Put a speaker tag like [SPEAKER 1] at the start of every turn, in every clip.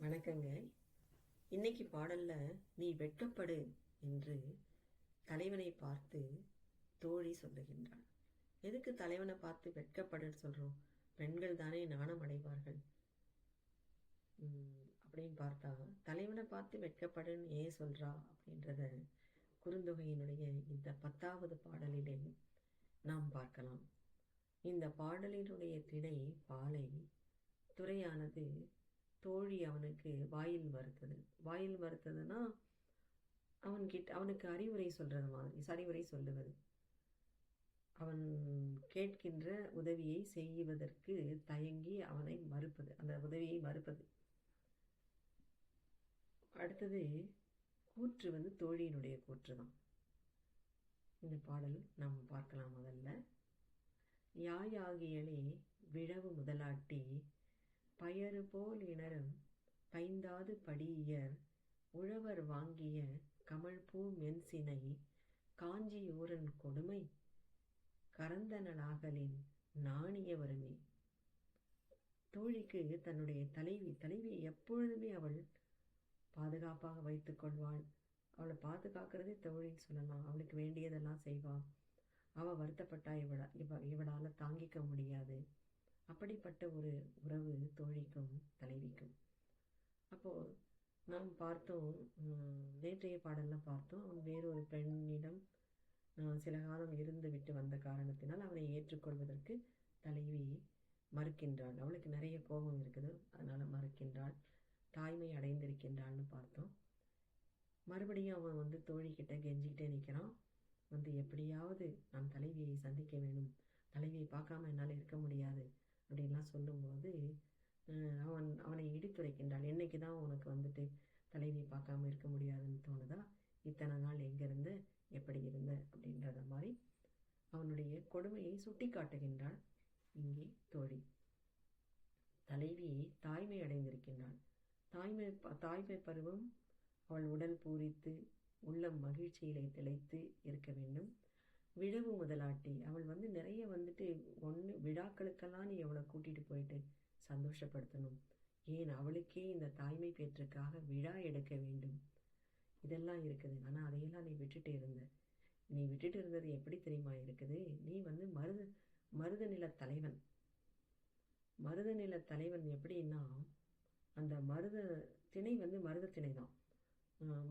[SPEAKER 1] வணக்கங்க. இன்னைக்கு பாடல்ல நீ வெட்கப்படு என்று தலைவனை பார்த்து தோழி சொல்லுகின்றாள். எதுக்கு தலைவனை பார்த்து வெட்கப்படுன்னு சொல்றோம்? பெண்கள் தானே நாணம் அடைவார்கள் அப்படின்னு பார்த்தா தலைவனை பார்த்து வெட்கப்படுன்னு ஏன் சொல்றா அப்படின்றத குறுந்தொகையினுடைய இந்த 10வது பாடலிலே நாம் பார்க்கலாம். இந்த பாடலினுடைய திணை பாலை, துறையானது தோழி அவனுக்கு வாயில் மறுத்ததுன்னா அவனுக்கு அறிவுரை சொல்றது மாதிரி, அறிவுரை சொல்லுவது. அவன் கேட்கின்ற உதவியை செய்வதற்கு தயங்கி அவனை மறுப்பது, அந்த உதவியை மறுப்பது. அடுத்தது கூற்று தோழியினுடைய கூற்று தான். இந்த பாடல் நாம் பார்க்கலாம். முதல்ல யாயாகியலே விழவு முதலாட்டி பயறு போல் இணரும் பைந்தாது படியர் உழவர் வாங்கிய கமழ்பூ மென்சினை காஞ்சியூரன் கொடுமை கரந்தனலாகலின் நாணிய வருமே. தோழிக்கு தன்னுடைய தலைவியை எப்பொழுதுமே அவள் பாதுகாப்பாக வைத்துக் கொள்வாள். அவளை பாதுகாக்கிறதே தோழின்னு சொல்லலாம். அவளுக்கு வேண்டியதெல்லாம் செய்வாள். அவள் வருத்தப்பட்டா இவளால தாங்கிக்க முடியாது. அப்படிப்பட்ட ஒரு உறவு தோழிக்கும் தலைவிக்கும். அப்போ நாம் பார்த்தோம், நேற்றைய பாடல்லாம் பார்த்தோம், அவன் வேறொரு பெண்ணிடம் சில காலம் இருந்து விட்டு வந்த காரணத்தினால் அவனை ஏற்றுக்கொள்வதற்கு தலைவி மறுக்கின்றாள். அவளுக்கு நிறைய கோபம் இருக்குது, அதனால மறுக்கின்றாள். தாய்மை அடைந்திருக்கின்றாள்னு பார்த்தோம். மறுபடியும் அவன் தோழிக்கிட்ட கெஞ்சிக்கிட்டே நிற்கிறான். எப்படியாவது நான் தலைவியை சந்திக்க வேணும், தலைவியை பார்க்காம என்னால் இருக்க முடியாது அப்படின்லாம் சொல்லும்போது அவனை இடித்துரைக்கின்றாள். என்னைக்கு தான் உனக்கு தலைவியை பார்க்காம இருக்க முடியாதுன்னு தோணுதா? இத்தனை நாள் எங்க இருந்த, எப்படி இருந்த அப்படின்றத மாதிரி அவனுடைய கொடுமையை சுட்டி காட்டுகின்றாள். இங்கே தோழி தலைவி தாய்மை அடைந்திருக்கின்றாள். தாய்மை பருவம் அவள் உடல் பூரித்து உள்ளம் மகிழ்ச்சியிலே திளைத்து இருக்க வேண்டும். விழவு முதலாட்டி அவள் நிறைய விழாக்களுக்கெல்லாம் நீ அவளை கூட்டிட்டு போயிட்டு சந்தோஷப்படுத்தணும். ஏன் அவளுக்கே இந்த தாய்மை பேற்றுக்காக விழா எடுக்க வேண்டும். இதெல்லாம் இருக்குது. ஆனா அதையெல்லாம் நீ விட்டுட்டு இருந்தது எப்படி தெரியுமா இருக்குது? நீ மருத நில தலைவன். மருத நில தலைவன் எப்படின்னா, அந்த மருத திணை மருத திணை தான்.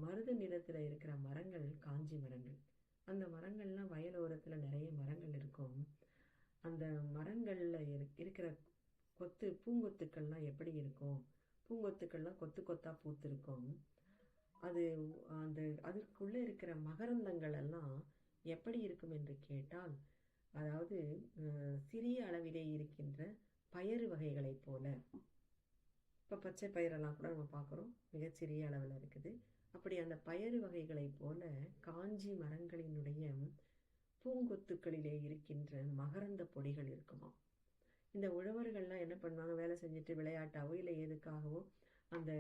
[SPEAKER 1] மருத நிலத்துல இருக்கிற மரங்கள் காஞ்சி மரங்கள். அந்த மரங்கள்லாம் வயலோரத்துல நிறைய மரங்கள் இருக்கும். அந்த மரங்கள்ல இருக்கிற பூங்கொத்துக்கள்லாம் எப்படி இருக்கும்? பூங்கொத்துக்கள்லாம் கொத்து கொத்தா பூத்திருக்கும். அதற்குள்ள இருக்கிற மகரந்தங்கள் எல்லாம் எப்படி இருக்கும் என்று கேட்டால், அதாவது சிறிய அளவிலே இருக்கின்ற பயறு வகைகளை போல. இப்ப பச்சை பயிரெல்லாம் கூட நம்ம பார்க்குறோம், மிகச்சிறிய அளவில் இருக்குது. அப்படி அந்த பயறு வகைகளை போல காஞ்சி மரங்களினுடைய பூங்கொத்துக்களிலே இருக்கின்ற மகரந்த பொடிகள் இருக்குமா. இந்த உழவர்கள்லாம் என்ன பண்ணுவாங்க, வேலை செஞ்சுட்டு விளையாட்டாவோ இல்லை எதுக்காகவோ அந்த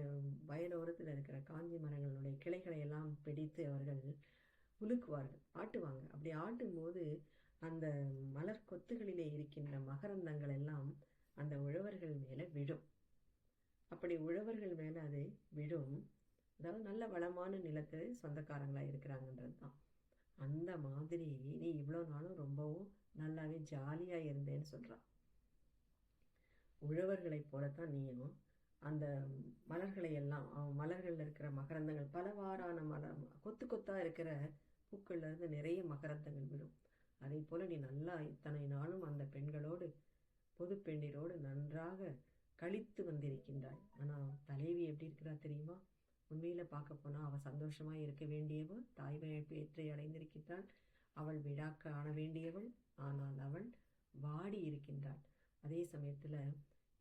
[SPEAKER 1] வயலோரத்தில் இருக்கிற காஞ்சி மரங்களுடைய கிளைகளை எல்லாம் பிடித்து அவர்கள் உலுக்குவார்கள், ஆட்டுவாங்க. அப்படி ஆட்டும் போது அந்த மலர் கொத்துகளிலே இருக்கின்ற மகரந்தங்கள் எல்லாம் அந்த உழவர்கள் மேல விழும். அப்படி உழவர்கள் மேல அது விழும். அதாவது நல்ல வளமான நிலத்துல சொந்தக்காரங்களா இருக்கிறாங்கன்றது தான். அந்த மாதிரி நீ இவ்வளவு நாளும் ரொம்பவும் நல்லாவே ஜாலியா இருந்தேன்னு சொல்றான். உழவர்களை போலத்தான் நீயும் அந்த மலர்களை எல்லாம், மலர்கள்ல இருக்கிற மகரந்தங்கள் பலவாறான கொத்து கொத்தா இருக்கிற பூக்கள்ல இருந்து நிறைய மகரந்தங்கள் விடும். அதே போல நீ நல்லா இத்தனை நாளும் அந்த பெண்களோடு, பொது பெண்ணிரோடு நன்றாக கழித்து வந்திருக்கின்றாய். ஆனா தலைவி எப்படி இருக்கிறா தெரியுமா? உண்மையில பார்க்க போனா அவ சந்தோஷமா இருக்க வேண்டியவள், தாய்மை பேற்றை அடைந்திருக்கின்றாள். அவள் விழாக்க ஆன வேண்டியவள். ஆனால் அவள் வாடி இருக்கின்றாள். அதே சமயத்துல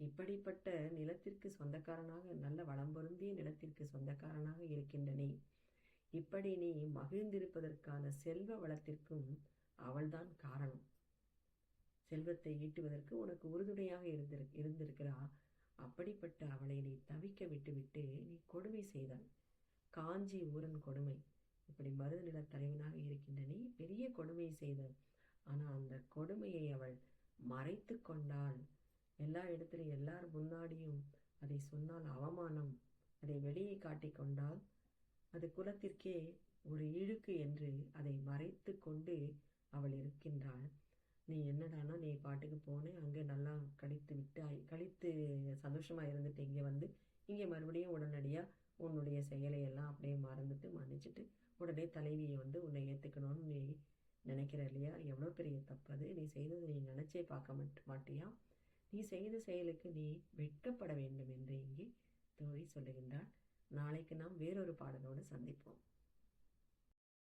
[SPEAKER 1] இப்படிப்பட்ட நிலத்திற்கு சொந்தக்காரனாக, நல்ல வளம் பொருந்திய நிலத்திற்கு சொந்தக்காரனாக இருக்கின்ற நீ, இப்படி நீ மகிழ்ந்திருப்பதற்கான செல்வ வளத்திற்கும் அவள்தான் காரணம். செல்வத்தை ஈட்டுவதற்கு உனக்கு உறுதுணையாக இருந்திருக்கிறா. அப்படிப்பட்ட அவளை நீ தவிக்க விட்டுவிட்டு நீ கொடுமை செய்தாள். காஞ்சி ஊரன் கொடுமை. இப்படி மருத நில தலைவனாக இருக்கின்ற நீ பெரிய கொடுமை செய்தாள். ஆனா அந்த கொடுமையை அவள் மறைத்து கொண்டாள். எல்லா இடத்துலையும் எல்லார் முன்னாடியும் அதை சொன்னால் அவமானம் அதை வெளியே காட்டிக்கொண்டால் அது குலத்திற்கே ஒரு இழுக்கு என்று அதை மறைத்து கொண்டு அவள் இருக்கின்றாள். நீ என்னடானா நீ பாட்டுக்கு போனேன், அங்கே நல்லா கழித்து சந்தோஷமாக இருந்துட்டு இங்கே வந்து இங்கே மறுபடியும் உடனடியாக உன்னுடைய செயலை எல்லாம் அப்படியே மறந்துட்டு மன்னிச்சுட்டு உடனே தலைவியை வந்து உன்னை ஏற்றுக்கணும்னு நீ நினைக்கிற இல்லையா? எவ்வளோ பெரிய தப்பு அது. நீ செய்ததை நீ நினச்சே பார்க்க மாட்டியா? நீ செய்த செயலுக்கு நீ வெட்கப்பட வேண்டும் என்று இங்கே தோழி சொல்லுகின்றாள். நாளைக்கு நாம் வேறொரு பாடலோடு சந்திப்போம்.